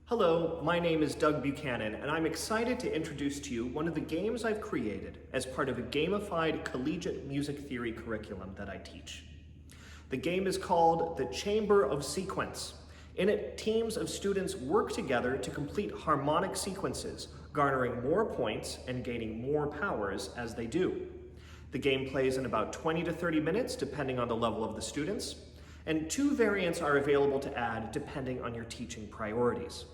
Hello, my name is Doug Buchanan, and I'm excited to introduce to you one of the games I've created as part of a gamified collegiate music theory curriculum that I teach. The game is called the Chamber of Sequence. In it, teams of students work together to complete harmonic sequences, garnering more points and gaining more powers as they do. The game plays in about 20 to 30 minutes, depending on the level of the students, and 2 variants are available to add depending on your teaching priorities.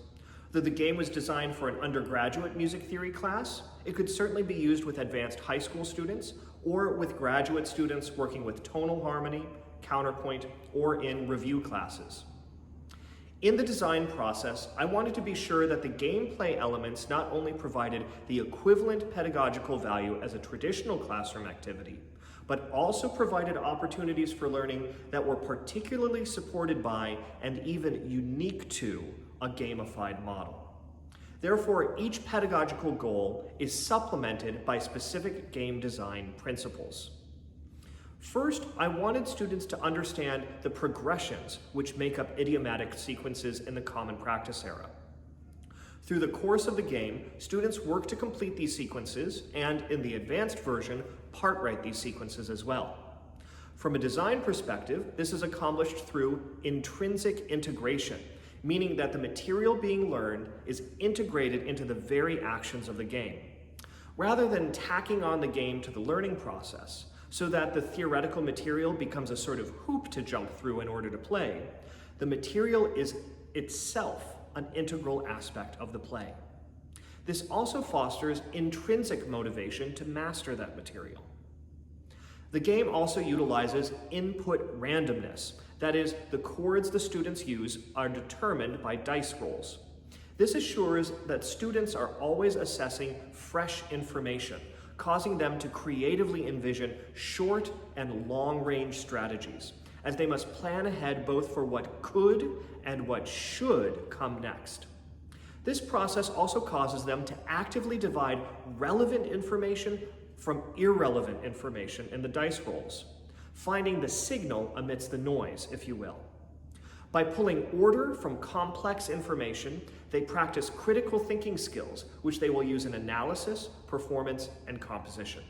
Though the game was designed for an undergraduate music theory class, it could certainly be used with advanced high school students or with graduate students working with tonal harmony, counterpoint, or in review classes. In the design process, I wanted to be sure that the gameplay elements not only provided the equivalent pedagogical value as a traditional classroom activity, but also provided opportunities for learning that were particularly supported by and even unique to a gamified model. Therefore, each pedagogical goal is supplemented by specific game design principles. First, I wanted students to understand the progressions which make up idiomatic sequences in the common practice era. Through the course of the game, students work to complete these sequences and, in the advanced version, part write these sequences as well. From a design perspective, this is accomplished through intrinsic integration, meaning that the material being learned is integrated into the very actions of the game. Rather than tacking on the game to the learning process, so that the theoretical material becomes a sort of hoop to jump through in order to play, the material is itself an integral aspect of the play. This also fosters intrinsic motivation to master that material. The game also utilizes input randomness. That is, the chords the students use are determined by dice rolls. This assures that students are always assessing fresh information, causing them to creatively envision short and long-range strategies, as they must plan ahead both for what could and what should come next. This process also causes them to actively divide relevant information from irrelevant information in the dice rolls, finding the signal amidst the noise, if you will. By pulling order from complex information, they practice critical thinking skills, which they will use in analysis, performance, and composition.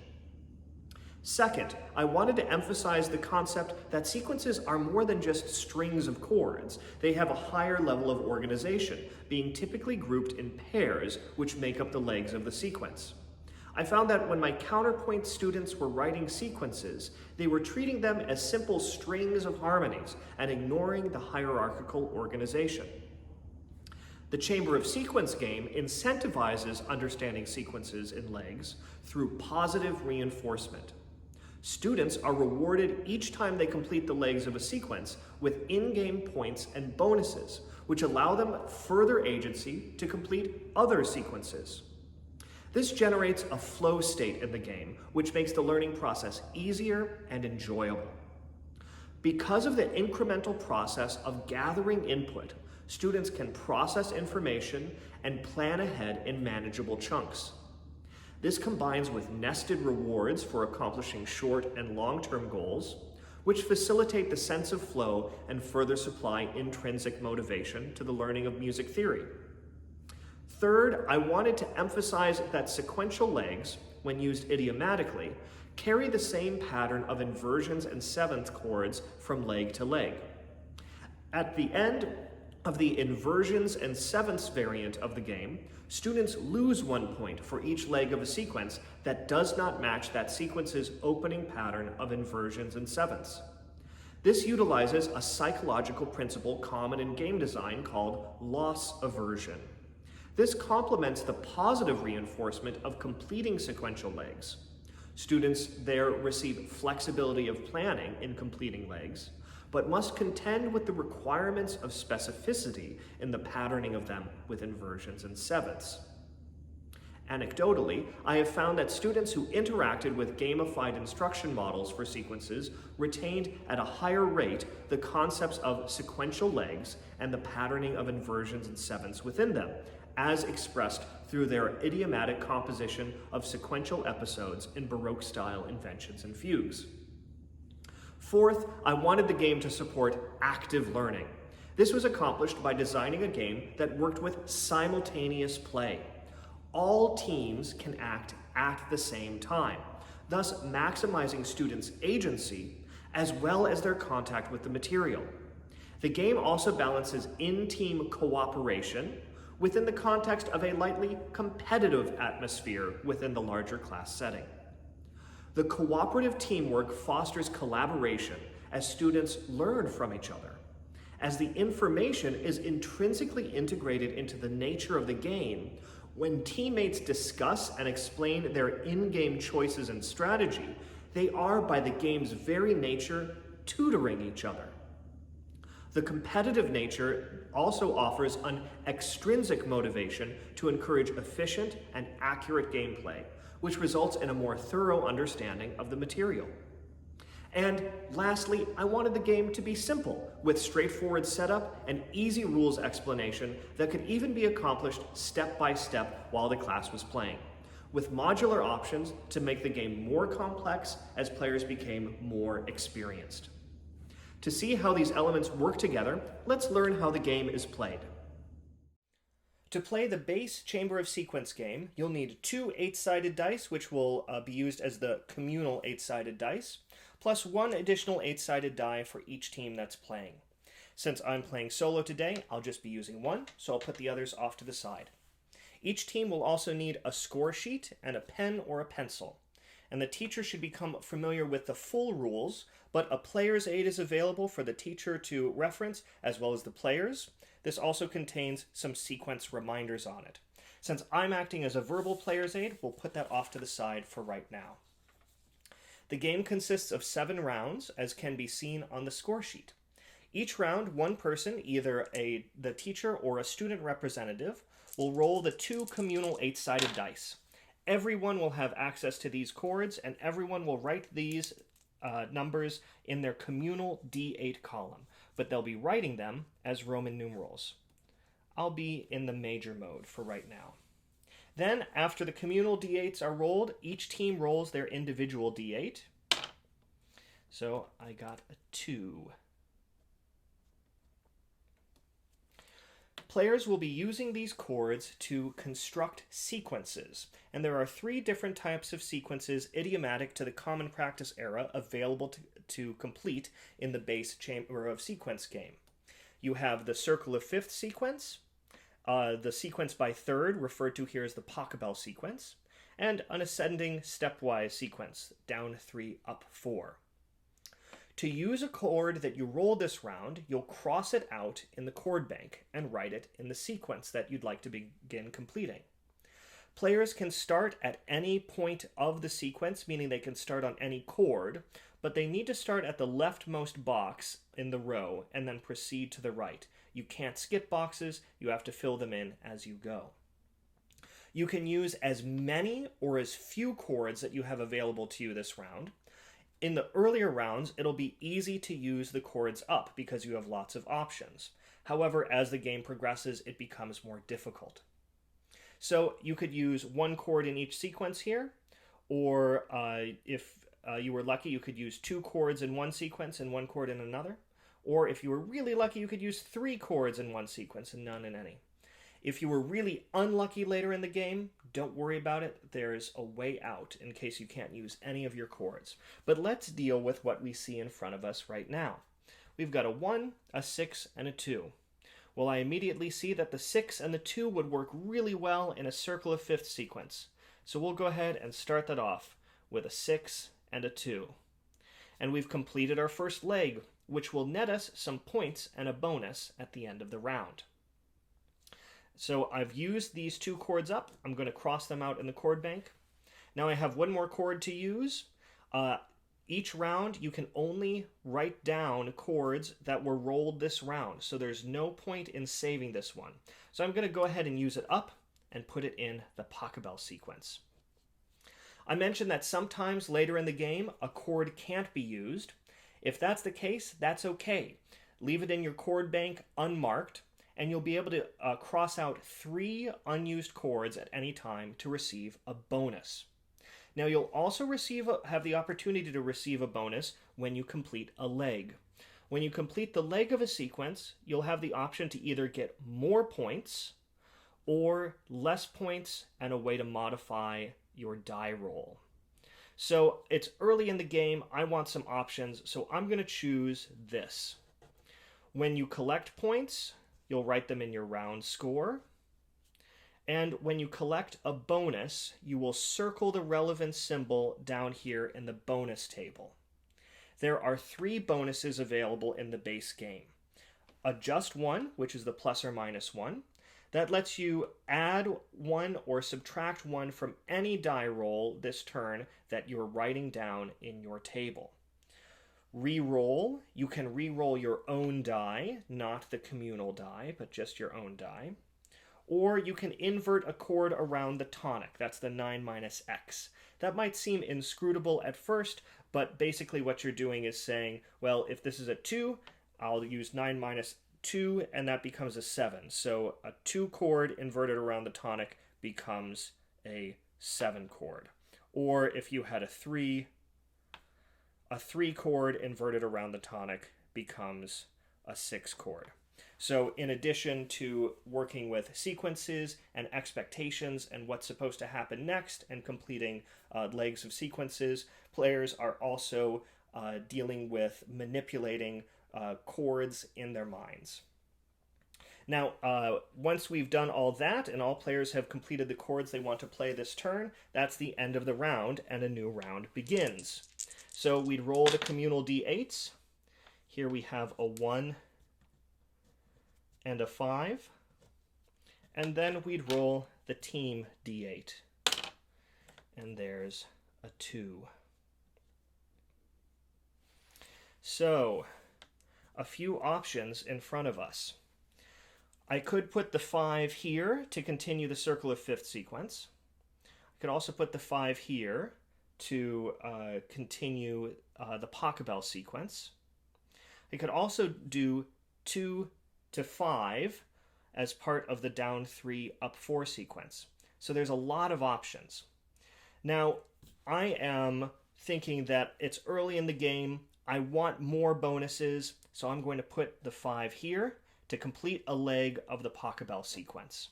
Second, I wanted to emphasize the concept that sequences are more than just strings of chords. They have a higher level of organization, being typically grouped in pairs, which make up the legs of the sequence. I found that when my counterpoint students were writing sequences, they were treating them as simple strings of harmonies and ignoring the hierarchical organization. The Chamber of Sequence game incentivizes understanding sequences in legs through positive reinforcement. Students are rewarded each time they complete the legs of a sequence with in-game points and bonuses, which allow them further agency to complete other sequences. This generates a flow state in the game, which makes the learning process easier and enjoyable. Because of the incremental process of gathering input, students can process information and plan ahead in manageable chunks. This combines with nested rewards for accomplishing short and long-term goals, which facilitate the sense of flow and further supply intrinsic motivation to the learning of music theory. Third, I wanted to emphasize that sequential legs, when used idiomatically, carry the same pattern of inversions and seventh chords from leg to leg. At the end of the inversions and sevenths variant of the game, students lose 1 point for each leg of a sequence that does not match that sequence's opening pattern of inversions and sevenths. This utilizes a psychological principle common in game design called loss aversion. This complements the positive reinforcement of completing sequential legs. Students there receive flexibility of planning in completing legs, but must contend with the requirements of specificity in the patterning of them with inversions and sevenths. Anecdotally, I have found that students who interacted with gamified instruction models for sequences retained at a higher rate the concepts of sequential legs and the patterning of inversions and sevenths within them, as expressed through their idiomatic composition of sequential episodes in Baroque-style inventions and fugues. Fourth, I wanted the game to support active learning. This was accomplished by designing a game that worked with simultaneous play. All teams can act at the same time, thus maximizing students' agency as well as their contact with the material. The game also balances in-team cooperation within the context of a lightly competitive atmosphere within the larger class setting. The cooperative teamwork fosters collaboration as students learn from each other. As the information is intrinsically integrated into the nature of the game, when teammates discuss and explain their in-game choices and strategy, they are, by the game's very nature, tutoring each other. The competitive nature also offers an extrinsic motivation to encourage efficient and accurate gameplay, which results in a more thorough understanding of the material. And lastly, I wanted the game to be simple, with straightforward setup and easy rules explanation that could even be accomplished step by step while the class was playing, with modular options to make the game more complex as players became more experienced. To see how these elements work together, let's learn how the game is played. To play the base Chamber of Sequence game, you'll need 2 8-sided dice, which will be used as the communal 8-sided dice, plus 1 additional 8-sided die for each team that's playing. Since I'm playing solo today, I'll just be using 1, so I'll put the others off to the side. Each team will also need a score sheet and a pen or a pencil. And the teacher should become familiar with the full rules, but a player's aid is available for the teacher to reference as well as the players. This also contains some sequence reminders on it. Since I'm acting as a verbal player's aid, we'll put that off to the side for right now. The game consists of 7 rounds, as can be seen on the score sheet. Each round, one person, either the teacher or a student representative, will roll the 2 communal 8-sided dice. Everyone will have access to these chords, and everyone will write these numbers in their communal D8 column, but they'll be writing them as Roman numerals. I'll be in the major mode for right now. Then, after the communal D8s are rolled, each team rolls their individual D8. So I got a 2. Players will be using these chords to construct sequences, and there are 3 different types of sequences idiomatic to the Common Practice era available to complete in the base Chamber of Sequence game. You have the Circle of Fifth sequence, the sequence by third, referred to here as the Pachelbel sequence, and an ascending stepwise sequence, down 3, up 4. To use a chord that you rolled this round, you'll cross it out in the chord bank and write it in the sequence that you'd like to begin completing. Players can start at any point of the sequence, meaning they can start on any chord, but they need to start at the leftmost box in the row and then proceed to the right. You can't skip boxes, you have to fill them in as you go. You can use as many or as few chords that you have available to you this round. In the earlier rounds, it'll be easy to use the chords up because you have lots of options. However, as the game progresses, it becomes more difficult. So you could use 1 chord in each sequence here, or if you were lucky, you could use 2 chords in one sequence and 1 chord in another. Or if you were really lucky, you could use 3 chords in one sequence and none in any. If you were really unlucky later in the game, don't worry about it. There's a way out in case you can't use any of your chords. But let's deal with what we see in front of us right now. We've got a 1, a 6, and a 2. Well, I immediately see that the 6 and the 2 would work really well in a Circle of Fifth sequence. So we'll go ahead and start that off with a 6 and a 2. And we've completed our first leg, which will net us some points and a bonus at the end of the round. So I've used these 2 chords up. I'm going to cross them out in the chord bank. Now I have 1 more chord to use. Each round you can only write down chords that were rolled this round, so there's no point in saving this one. So I'm going to go ahead and use it up and put it in the Pachelbel sequence. I mentioned that sometimes later in the game a chord can't be used. If that's the case, that's okay. Leave it in your chord bank unmarked, and you'll be able to cross out 3 unused chords at any time to receive a bonus. Now you'll also have the opportunity to receive a bonus when you complete a leg. When you complete the leg of a sequence, you'll have the option to either get more points or less points and a way to modify your die roll. So it's early in the game, I want some options, so I'm going to choose this. When you collect points, you'll write them in your round score. And when you collect a bonus, you will circle the relevant symbol down here in the bonus table. There are 3 bonuses available in the base game. A just 1, which is the plus or minus 1. That lets you add 1 or subtract 1 from any die roll this turn that you're writing down in your table. Reroll, you can reroll your own die, not the communal die, but just your own die. Or you can invert a chord around the tonic. That's the 9 minus x. That might seem inscrutable at first, but basically what you're doing is saying, well, if this is a 2, I'll use 9 minus 2, and that becomes a 7. So a 2 chord inverted around the tonic becomes a 7 chord. Or if you had a 3 chord inverted around the tonic becomes a 6 chord. So in addition to working with sequences and expectations and what's supposed to happen next and completing legs of sequences, players are also dealing with manipulating chords in their minds. Now, once we've done all that and all players have completed the chords they want to play this turn, that's the end of the round and a new round begins. So we'd roll the communal d8s. Here we have a 1 and a 5, and then we'd roll the team d8, and there's a 2. So, a few options in front of us. I could put the 5 here to continue the circle of fifth sequence. I could also put the 5 here to continue the Pachelbel sequence. I could also do 2 to 5 as part of the down 3, up 4 sequence. So there's a lot of options. Now, I am thinking that it's early in the game. I want more bonuses, so I'm going to put the 5 here to complete a leg of the Pachelbel sequence.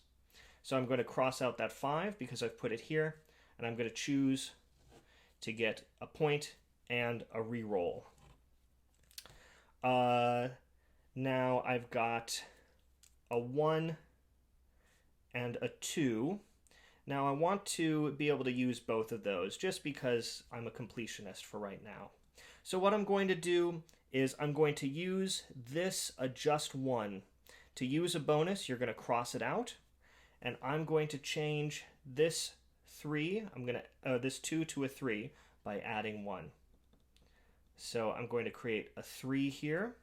So I'm going to cross out that 5 because I've put it here, and I'm going to choose to get a point and a reroll. Now I've got a 1 and a 2. Now I want to be able to use both of those just because I'm a completionist for right now. So what I'm going to do is I'm going to use this adjust 1. To use a bonus, you're going to cross it out, and I'm going to change this 3, this 2 to a 3 by adding 1. So I'm going to create a 3 here,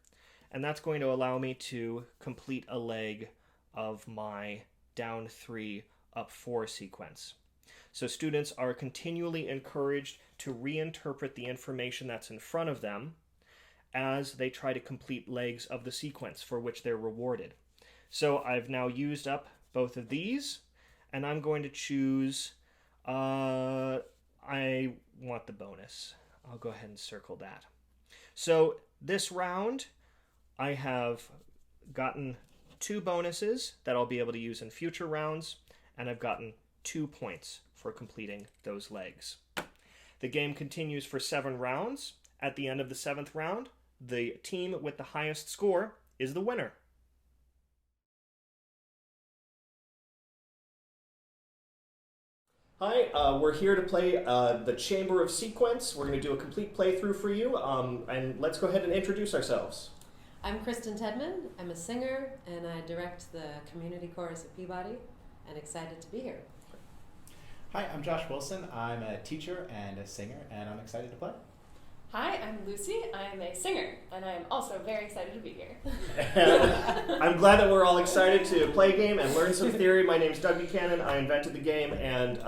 and that's going to allow me to complete a leg of my down 3, up 4 sequence. So students are continually encouraged to reinterpret the information that's in front of them as they try to complete legs of the sequence for which they're rewarded. So I've now used up both of these, and I'm going to choose, I want the bonus. I'll go ahead and circle that. So this round, I have gotten 2 bonuses that I'll be able to use in future rounds, and I've gotten 2 points for completing those legs. The game continues for 7 rounds. At the end of the 7th round, the team with the highest score is the winner. Hi, we're here to play the Chamber of Sequence. We're going to do a complete playthrough for you, and let's go ahead and introduce ourselves. I'm Kristen Tedman. I'm a singer, and I direct the community chorus at Peabody, and excited to be here. Hi, I'm Josh Wilson. I'm a teacher and a singer, and I'm excited to play. Hi, I'm Lucy. I'm a singer, and I'm also very excited to be here. I'm glad that we're all excited to play a game and learn some theory. My name's Doug Buchanan. I invented the game, and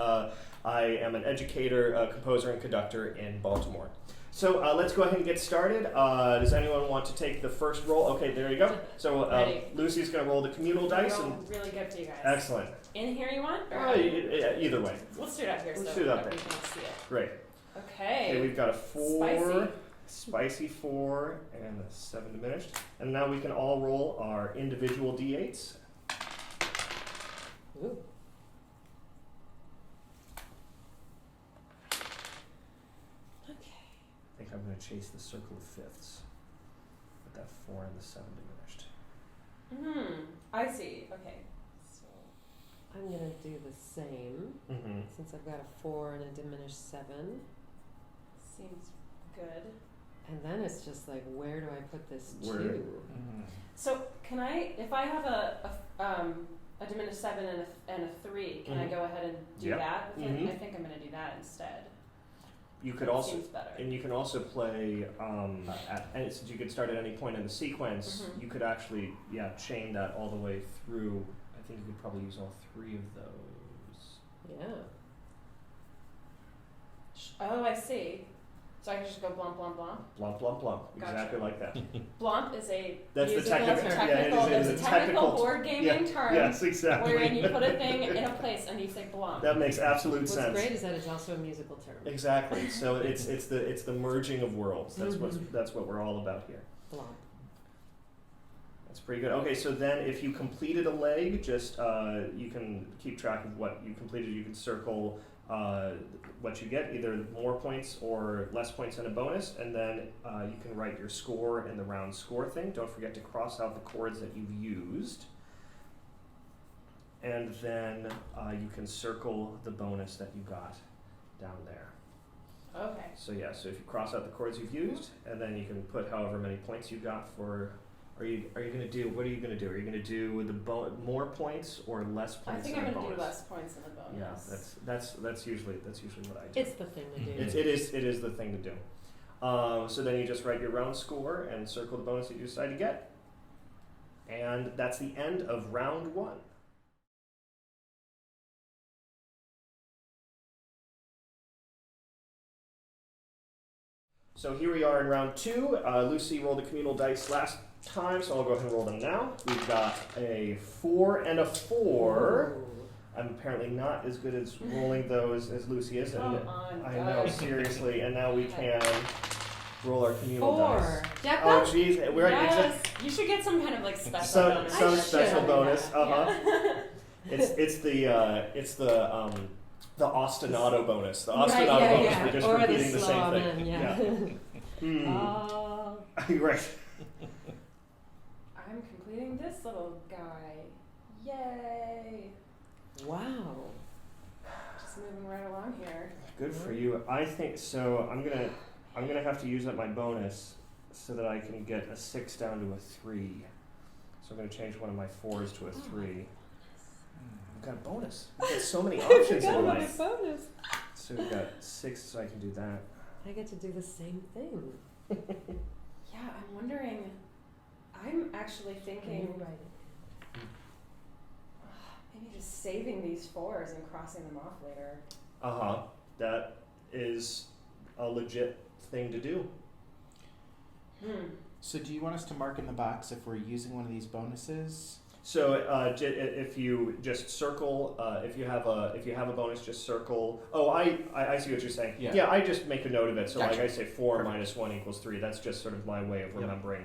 I am an educator, composer, and conductor in Baltimore. So let's go ahead and get started. Does anyone want to take the first roll? Okay, there you go. So Lucy's going to roll the communal dice. And really good for you guys. Excellent. In here you want? Or either way. Let's do it up here Let's so do it up everybody there. can see it. Great. Okay. Okay, we've got a 4, Spicy. spicy 4, and a 7 diminished. And now we can all roll our individual d8s. Ooh. Okay. I think I'm going to chase the circle of fifths with that 4 and the 7 diminished. I see. Okay. So I'm gonna do the same Mm-hmm. since I've got a 4 and a diminished 7. seems good. And then it's just like, where do I put this Where- 2? So can I, if I have a diminished 7 and a 3, can I Mhm. go ahead and do Yep. that? Mhm. I think I'm going to do that instead. You could That also, seems better. and you can also play, and since you could start at any point in the sequence, Mhm. you could actually, chain that all the way through. I think you could probably use all 3 of those. Yeah. Oh, I see. So I can just go blump, blump, blump. Blump, blump, blump. Gotcha. Exactly like that. Blump is a That's the Musical technical. term. Yeah, it there's is a a technical board gaming term Yes, exactly. wherein you put a thing in a place and you say blump. That makes absolute What's sense. great is that it's also a musical term. Exactly. So it's the merging of worlds. That's what we're all about here. Blomp. That's pretty good. Okay, so then if you completed a leg, just you can keep track of what you completed. You can circle what you get, either more points or less points and a bonus, and then you can write your score in the round score thing. Don't forget to cross out the chords that you've used. And then you can circle the bonus that you got down there. Okay. So so if you cross out the chords you've used, and then you can put however many points you got for. Are you gonna do? What are you gonna do? Are you gonna do the more points or less I points? think in I'm the going to do bonus? less points in the bonus. Yeah, that's usually what I do. It's the thing to do. It is the thing to do. So then you just write your round score and circle the bonus that you decide to get, and that's the end of round 1. So here we are in round 2. Lucy rolled the communal dice last time, so I'll go ahead and roll them now. We've got a 4 and a 4. Ooh. I'm apparently not as good as rolling those as Lucy is. Come And on, I know, guys. seriously. And now we can roll our communal 4. dice. Jackpot? Oh, jeez. We're Yes, you should get some kind of like special some bonus. some I special should. bonus. Yeah. It's the ostinato bonus. The ostinato Right, yeah, bonus yeah. for just Or repeating the the same slow thing. man, yeah. Oh, Right. I'm completing this little guy. Yay! Wow. Just moving right along here. Good for you. I think so. I'm gonna have to use up my bonus so that I can get a 6 down to a 3. So I'm gonna change one of my 4s to a 3. I've got a bonus. We've got so many I options forgot in about life. the bonus. So we've got 6, so I can do that. I get to do the same thing. Yeah, I'm wondering. I'm actually thinking You write it. maybe just saving these 4s and crossing them off later. That is a legit thing to do. So do you want us to mark in the box if we're using one of these bonuses? So if you just circle, if you have a bonus, just circle. Oh, I see what you're saying. Yeah. I just make a note of it. So Gotcha. like I say, 4 Perfect. minus 1 equals 3. That's just sort of my way of Yep. remembering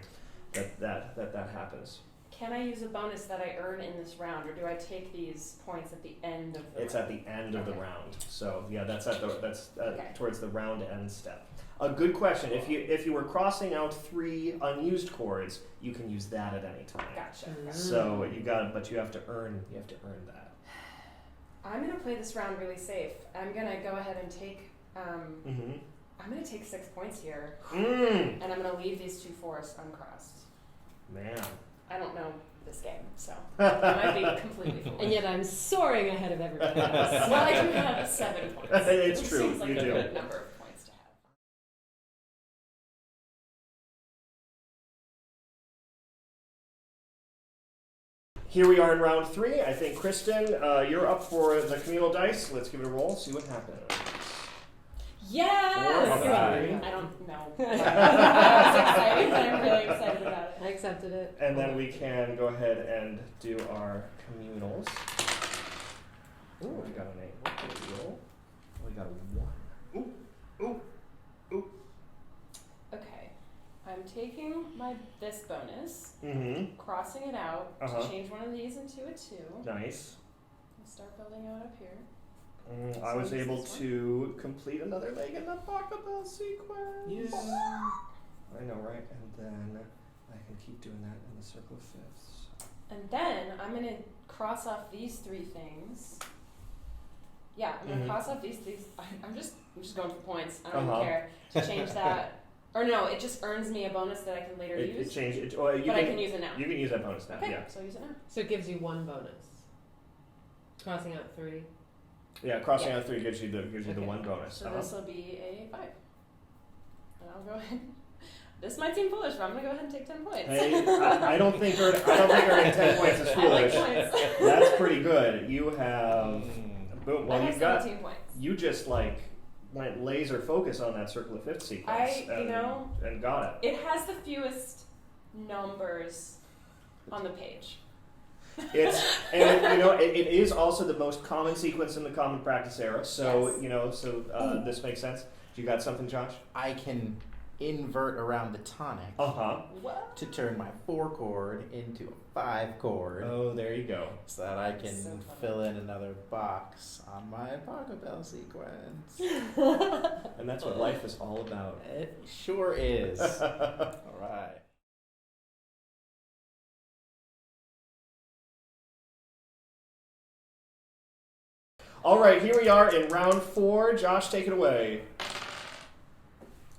that happens. Can I use a bonus that I earn in this round, or do I take these points at the end of the It's round? at the end of the Okay. round. So yeah, that's Okay. towards the round end step. A good question. If you were crossing out 3 unused chords, you can use that at any time. Gotcha. So you have to earn that. I'm gonna play this round really safe. I'm gonna go ahead and take. Mm-hmm. I'm gonna take 6 points here, Mm. and I'm gonna leave these 2 4s uncrossed. Man. I don't know this game, so I might be completely foolish. And yet I'm soaring ahead of everybody else. Well, I do have 7 points. It's which true, Seems like you a do. good number of points to have. Here we are in round 3. I think, Kristen, you're up for the communal dice. Let's give it a roll, see what happens. Yes! Alright. I don't know. It's exciting, but I'm really excited about it. I accepted it. And then we can go ahead and do our communals. Ooh, we got an 8. What did we roll? We got a 1. Ooh. Okay. taking this bonus, Mm-hmm. crossing it out Uh-huh. to change one of these into a 2. Nice. And start building out up here. I was So this able is one. to complete another leg in the Buchanan sequence. Yeah. I know, right? And then I can keep doing that in the circle of fifths. And then I'm gonna cross off these 3 things. Yeah, I'm gonna Mhm. cross off these. I'm just going for points. I don't Uh-huh. care to change that. Or no, it just earns me a bonus that I can later It use. changed. It, well, you But I can use it now. You can use that bonus now. Okay, Yeah. so I'll use it now. So it gives you 1 bonus. Crossing out 3. Yeah. Crossing Yeah. out 3 gives you the Okay. 1 bonus. So this will be a 5. And I'll go ahead. This might seem foolish, but I'm gonna go ahead and take 10 points. Hey, I don't think earning 10 points is I like foolish. points. That's pretty good. You have boom. I Well, have you've got 17 points. you just like went laser focus on that circle of fifth sequence. And got it. It has the fewest numbers on the page. It's and it is also the most common sequence in the common practice era. So Yes. this makes sense. You got something, Josh? I can invert around the tonic Uh-huh. What? to turn my 4 chord into a 5 chord. Oh, there you go. So that I can So funny. fill in another box on my Pedagogical sequence. And that's what life is all about. It sure is. All right. All right, here we are in round 4. Josh, take it away.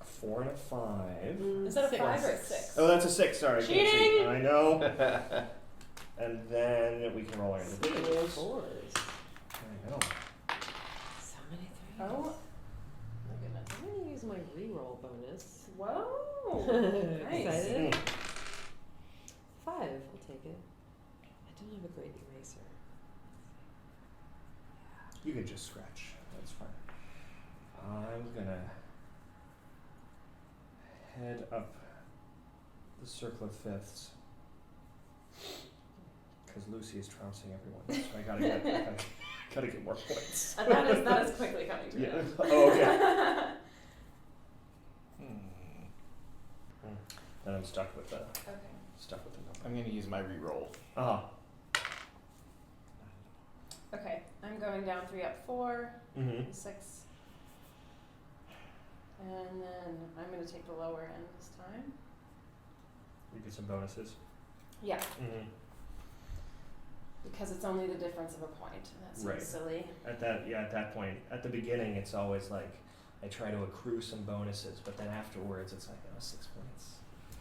4 and a 5. Is that a 5 or a 6? Oh, that's a 6. Sorry. I can't see. Cheating! I know. And then we can roll our individuals. 4s. I know. So many 3s. Oh, my goodness. I'm going to use my reroll bonus. Whoa. Nice. Excited? 5. I'll take it. I don't have a great eraser. You can just scratch. That's fine. I'm gonna head up the circle of fifths because Lucy is trouncing everyone. So I gotta get more points. And that is quickly coming to Yeah. an Oh, okay. Hmm. Then I'm stuck with the Okay. number. I'm going to use my reroll. Uh-huh. Okay, I'm going down 3 up 4, Mm-hmm. 6. And then I'm going to take the lower end this time. You get some bonuses. Yeah, Mm-hmm. because it's only the difference of a point. And that seems Right. silly. At that point, at the beginning, it's always like I try to accrue some bonuses, but then afterwards, it's like 6 points.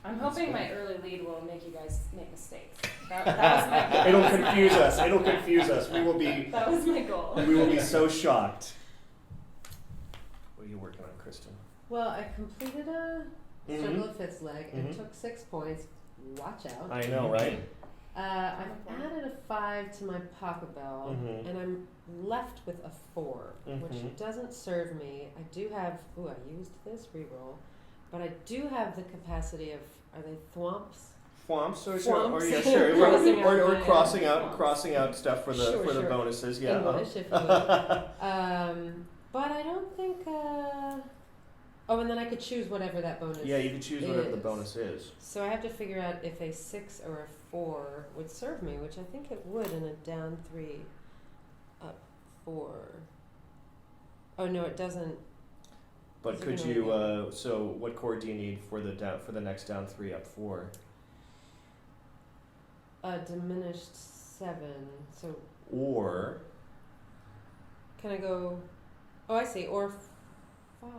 I'm That's hoping cool. my early lead will make you guys make mistakes. That was my goal. It'll confuse us. It'll confuse us. We will be That was my goal. so shocked. What are you working on, Kristen? Well, I completed a Mhm. circle of fifths leg and Mhm. took 6 points. Watch out. I know, right? I've added a 5 to my Pocket Bell, Mhm. and I'm left with a 4, Mhm. which doesn't serve me. I do have, I used this reroll, but I do have the capacity of, are they thwomps? Swamps, or Swamps. yeah, sure. Crossing out or my, crossing out stuff for the Sure, sure. bonuses. Yeah. English, if you will. But I don't think, oh, and then I could choose whatever that bonus Yeah, you can choose whatever the is. bonus is. So I have to figure out if a 6 or a 4 would serve me, which I think it would in a down 3, up 4. Oh no, it doesn't. But Is it could gonna you? go- So what chord do you need for the next down 3 up 4? Diminished 7. So Or can I go? Oh, I see. Or 5.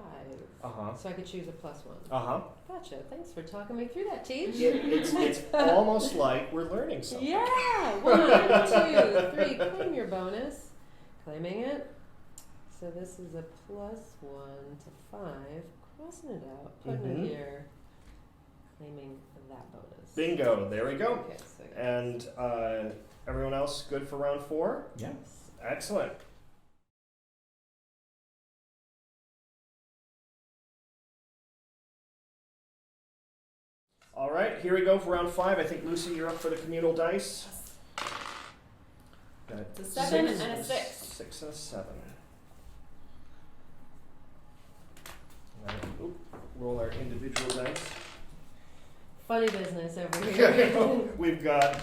uh-huh. So I could choose a +1. Uh-huh. Gotcha. Thanks for talking me through that, Teach. It's almost like we're learning something. Yeah. 1, 2, 3. Claim your bonus. Claiming it. So this is a +1 to 5. Crossing it out. Putting Mhm. it here. Claiming that bonus. Bingo. There we go. Okay. So And everyone else good for round 4? Yeah. Excellent. All right, here we go for round 5. I think, Lucy, you're up for the communal dice. Got It's a 7 6 and a 6. 6 and a 7. And then, roll our individual dice. funny business over here. We've got,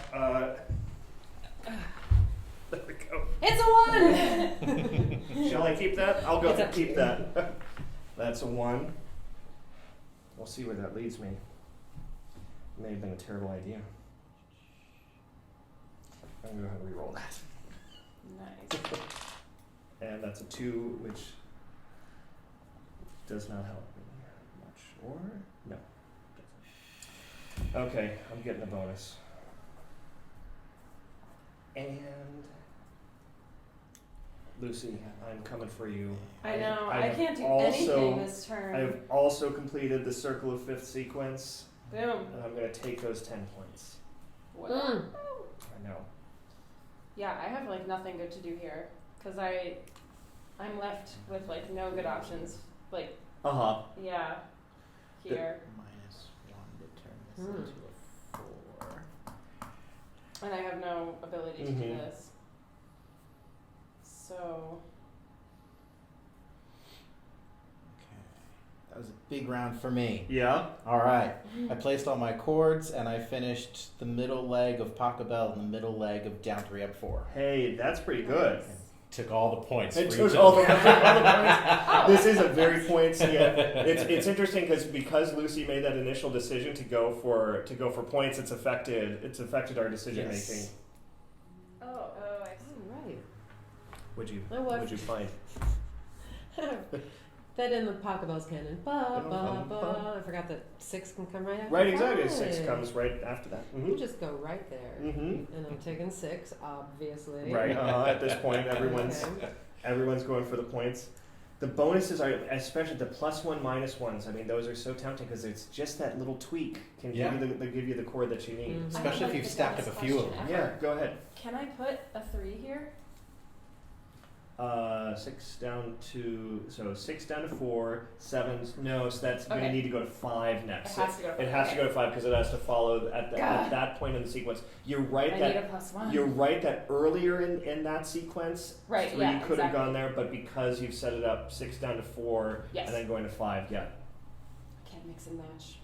there we go. It's a 1! Shall I keep that? I'll go It's ahead up and to keep you. that. That's a 1. We'll see where that leads me. May have been a terrible idea. I'm going to go ahead and re-roll that. Nice. And that's a 2, which does not help me much. Or, no. Doesn't. Okay, I'm getting a bonus. And Lucy, I'm coming for you. I know. I I have can't do also- anything this turn. I have also completed the Circle of Fifth sequence, Boom. and I'm going to take those 10 points. What? Mm. I know. Yeah, I have like nothing good to do here because I'm left with like no good options. Like, Uh-huh. yeah, here, -1 to turn this Hmm. into a 4. and I have no ability to do Mhm. this. So That was a big round for me. Yeah? All right. I placed all my chords and I finished the middle leg of Pachelbel and the middle leg of Down 3 Up 4. Hey, that's pretty good. Took all the points. It for took each all of the them. Oh. This is a very points. Yeah, it's interesting because Lucy made that initial decision to go for points. It's affected our decision Yes. making. oh, I see. Oh, right. What'd you Oh, what? What'd you find? That in the Pachelbel's canon. Ba, ba, ba. I forgot that 6 can come right after Right, exactly. 6 5. comes right after that. You just go right there. Mm-hmm. And I'm taking 6, obviously. Right. At this point, everyone's going for the points. The bonuses are, especially the +1, -1s. I mean, those are so tempting because it's just that little tweak can Yeah. give you the chord that you need. Mhm. I Especially have, if you've the stacked up dumbest a few of question them. ever. Yeah, go ahead. Can I put a 3 here? 6 down to 4, 7. No, so that's going to Okay. need to go to 5 next. It has to go to It 5, has to okay. go to 5 because it has to follow at God. that point in the sequence. You're right I that need a +1. you're right that earlier in that sequence, Right, 3 yeah, could have exactly. gone there, but because you've set it up 6 down to 4 Yes. and then going to 5, yeah. Can't mix and match.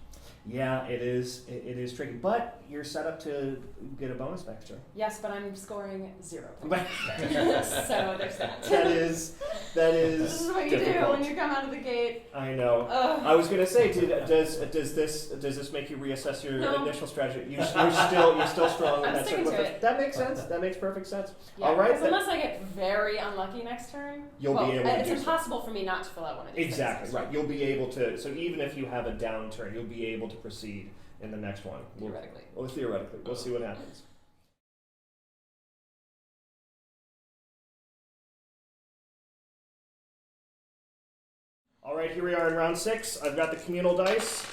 Yeah, it is. It is tricky, but you're set up to get a bonus next turn. Yes, but I'm scoring 0 But points. So there's that. that is This is what you do difficult. when you come out of the gate. I know. Ugh. I was gonna say, does this make you reassess your No. initial strategy? You're still strong in I'm that sticking circle. to it. That makes sense. That makes perfect sense. Yeah, All right, because then. unless I get very unlucky next turn, You'll be able to it's do so. impossible for me not to fill out one of these Exactly things. right. You'll be able to. So even if you have a downturn, you'll be able to proceed in the next one. Theoretically. Well, theoretically, we'll see what happens. All right, here we are in round 6. I've got the communal dice.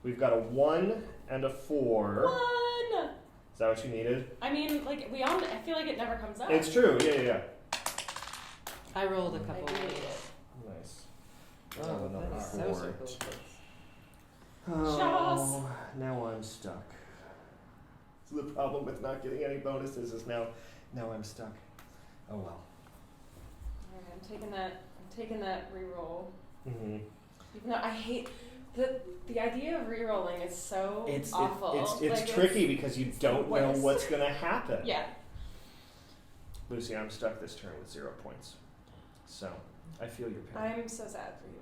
We've got a 1 and a 4. 1! Is that what you needed? I mean, like, I feel like it never comes up. It's true. Yeah. I rolled a I couple. need it. Nice. Oh, Another that is so, four. so cool. Oh, now I'm stuck. So the problem with not getting any bonuses is now I'm stuck. Oh well. Alright, I'm taking that re-roll. Mm-hmm. Even though I hate the idea of re-rolling is so It's awful. it's Like, tricky because you don't know worst. what's gonna happen. Yeah. Lucy, I'm stuck this turn with 0 points. So I feel your pain. I'm so sad for you.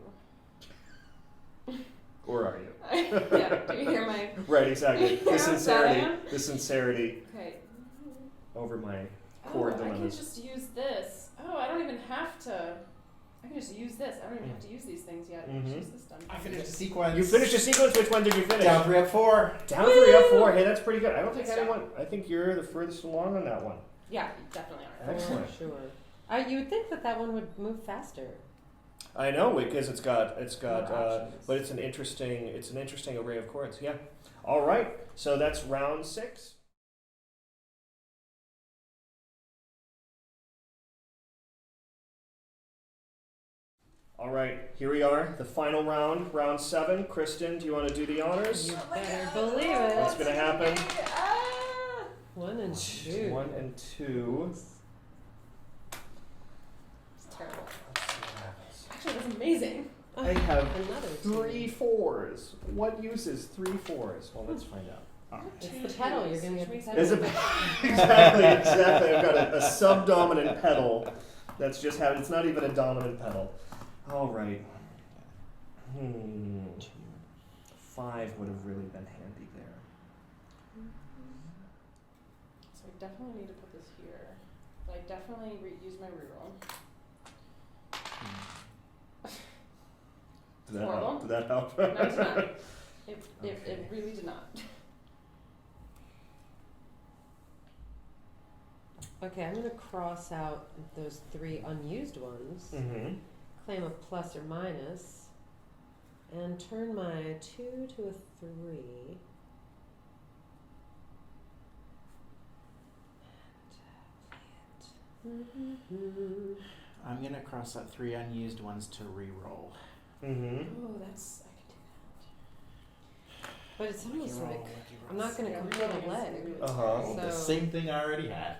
Or are you? Yeah. Do you hear my? Right, exactly. You know The how sad I sincerity. am? The sincerity Okay. over my Oh, chord I can dilemmas. just use this. Oh, I don't even have to. I can just use this. I don't even have to use these things yet. I can just Mhm. use this done. I finished the sequence. You finished your sequence. Which one did you finish? Down 3 Up 4. Down 3 up 4. Hey, that's pretty good. I don't think Nice job. anyone. I think you're the furthest along on that one. Yeah, you definitely are. Excellent. For sure. You would think that one would move faster. I know because it's got More options. but it's an interesting array of chords. Yeah. All right. So that's round 6. All right, here we are, the final round, round 7. Kristen, do you want to do the honors? You Oh my better God. believe it. What's going to happen? Ah! 1 and 2. 1 and 2. It's terrible. Let's see what happens. Actually, that's amazing. I have Another 3 4s. What uses 3 4s? Well, let's find out. It's the pedal. You're gonna get the pedal. Is it exactly. I've got a subdominant pedal that's just having. It's not even a dominant pedal. All right. 5 would have really been handy there. So I definitely need to put this here. But I definitely use my reroll. Did that Horrible. help? Did that help? No, it's not. It Okay. really did not. Okay, I'm gonna cross out those 3 unused ones, Mm-hmm. claim a plus or minus, and turn my 2 to a 3. And play it. I'm gonna cross out 3 unused ones to re-roll. Mm-hmm. Oh, that's I could do But it's almost like I'm not gonna that. complete a leg. Uh-huh. The So- same thing I already had.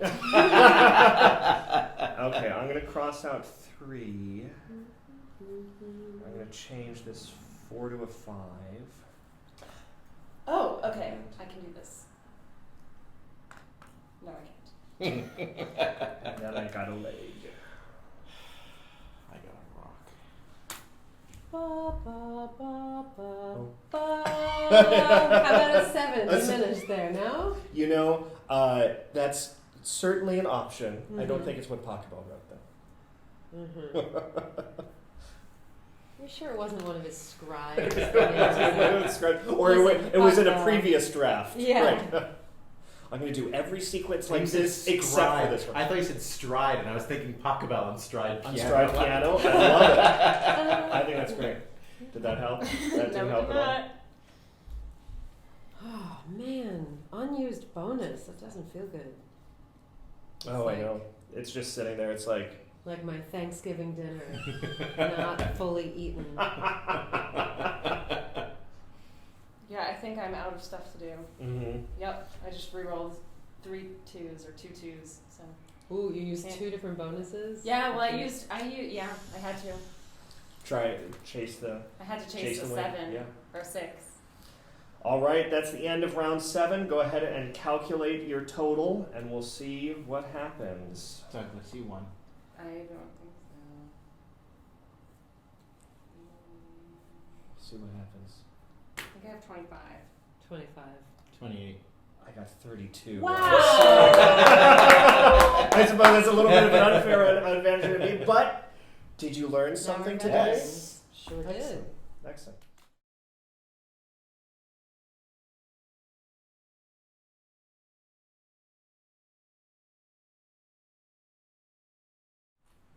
Okay, I'm gonna cross out 3. I'm gonna change this 4 to a 5. Oh, okay. I can do this. No, I can't. And then I got a leg. I got a rock. Ba, ba, ba, ba, Oh. ba. How about a 7? That's- Diminished there, no? You know, that's certainly an option. I don't Mhm. think it's what Pokeball wrote, though. You sure it wasn't one of his scribes? Or it was in a previous draft. Yeah. Right. I'm going to do every sequence like this except for this one. I thought you said stride, and I was thinking Pokeball on stride On piano. stride piano. I love it. I think that's great. Did that help? That No, didn't it help did at all. not. Oh man, unused bonus. That doesn't feel good. Oh, I know. It's just sitting there. It's like, Like my Thanksgiving dinner, not fully eaten. Yeah, I think I'm out of stuff to do. mm-hmm. Yep, I just re-rolled 3 2s or 2 2s. So Ooh, you used Yeah. 2 different bonuses? yeah, well, I had to. Try chase the I had to chase a the win. 7 Yeah. or 6. All right, that's the end of round 7. Go ahead and calculate your total, and we'll see what happens. Douglas, you won. I don't think so. See what happens. I think I have 25. 25. 28. I got 32. Wow! I suppose that's a little bit of an unfair advantage to me, but did you learn something Never today? Yes. Sure did. Excellent. Excellent.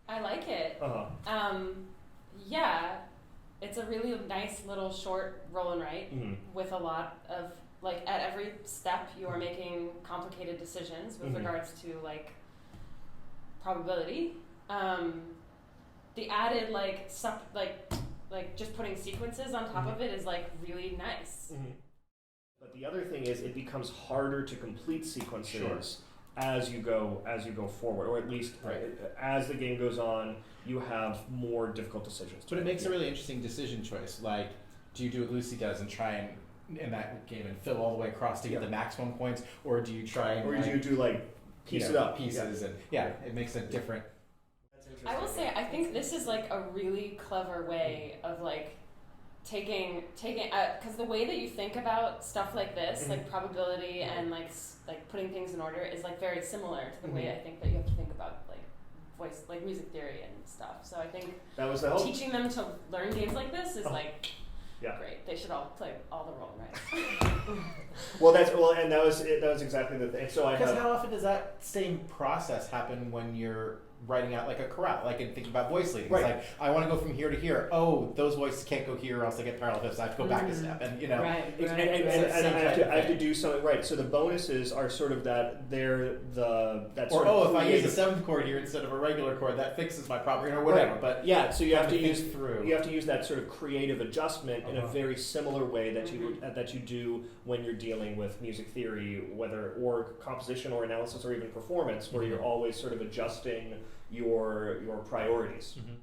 I like it. Uh-huh. Yeah, it's a really nice little short roll and write Mm-hmm. with a lot of, like, at every step you are making complicated decisions with Mhm. regards to, like, probability. The added, like, stuff, like just putting sequences on top of it is, like, really nice. Mm-hmm. But the other thing is, it becomes harder to complete sequences as you go forward, or at least as the game goes on, you have more difficult decisions. But it makes a really interesting decision choice. Like, do you do what Lucy does and try and in that game and fill all the way across to get the maximum points, or do you try and Or do you do like piece it up pieces and it makes a different. That's interesting. I will say, I think this is, like, a really clever way of, like, taking because the way that you think about stuff like this, like probability and like putting things in order, is, like, very similar to the way I think that you have to think about, like, voice, like, music theory and stuff. So I think That was the hope. teaching them to learn games like this is like Yeah. great. They should all play all the role, right? And that was it. That was exactly the thing. So I Because have. how often does that same process happen when you're writing out like a chorale, like in thinking about voice leading? Right. It's like, I want to go from here to here. Oh, those voices can't go here, or else I get parallel fifths. I have to go back a step, and Right, And I have to do something right. So the bonuses are sort of that. They're that. Or Sort of if I use a creative- seventh chord here instead of a regular chord, that fixes my problem, or whatever. Right. But yeah, so you have to think use through. You have to use that sort of creative adjustment in a very similar way that you do when you're dealing with music theory, or composition or analysis or even performance, where you're always sort of adjusting your priorities. Mm-hmm.